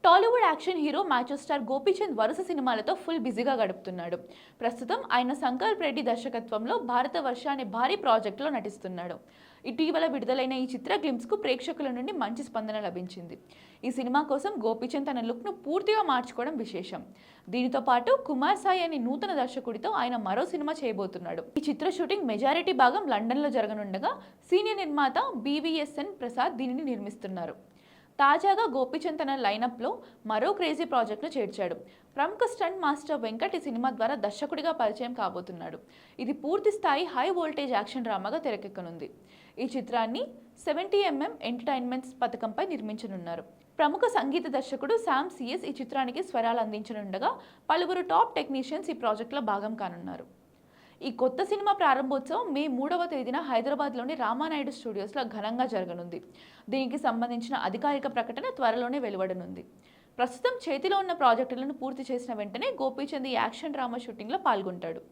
Tollywood action hero మ్యాచో star Gopichand వరుస సినిమాలతో full బిజీగా గడుపుతున్నాడు. ప్రస్తుతం ఆయన సంకల్ప్ రెడ్డి దర్శకత్వంలో భారత వర్ష అనే భారీ ప్రాజెక్టులో నటిస్తున్నాడు. ఇటీవల విడుదలైన ఈ చిత్ర గ్లిమ్స్కు ప్రేక్షకుల నుండి మంచి స్పందన లభించింది. ఈ సినిమా కోసం గోపీచంద్ తన లుక్ను పూర్తిగా మార్చుకోవడం విశేషం. దీనితో పాటు కుమార్ సాయి అనే నూతన దర్శకుడితో ఆయన మరో సినిమా చేయబోతున్నాడు. ఈ చిత్ర షూటింగ్ మెజారిటీ భాగం లండన్లో జరగనుండగా సీనియర్ నిర్మాత బీవీఎస్ఎన్ ప్రసాద్ దీనిని నిర్మిస్తున్నారు. తాజాగా గోపీచంద్ తన లైనప్లో మరో క్రేజీ ప్రాజెక్ట్ను చేర్చాడు. ప్రముఖ స్టంట్ మాస్టర్ వెంకట్ ఈ సినిమా ద్వారా దర్శకుడిగా పరిచయం కాబోతున్నాడు. ఇది పూర్తి స్థాయి హై వోల్టేజ్ యాక్షన్ డ్రామాగా తెరకెక్కనుంది. ఈ చిత్రాన్ని 70mm ఎంటర్టైన్మెంట్స్ పథకంపై నిర్మించనున్నారు. ప్రముఖ సంగీత దర్శకుడు శామ్ సిఎస్ ఈ చిత్రానికి స్వరాలు అందించనుండగా పలువురు టాప్ టెక్నీషియన్స్ ఈ ప్రాజెక్టులో భాగం కానున్నారు. ఈ కొత్త సినిమా ప్రారంభోత్సవం మే 3వ తేదీన హైదరాబాద్లోని రామానాయుడు స్టూడియోస్లో ఘనంగా జరగనుంది. దీనికి సంబంధించిన అధికారిక ప్రకటన త్వరలోనే వెలువడనుంది. ప్రస్తుతం చేతిలో ఉన్న ప్రాజెక్టులను పూర్తి చేసిన వెంటనే గోపీచంద్ ఈ యాక్షన్ డ్రామా షూటింగ్లో పాల్గొంటాడు.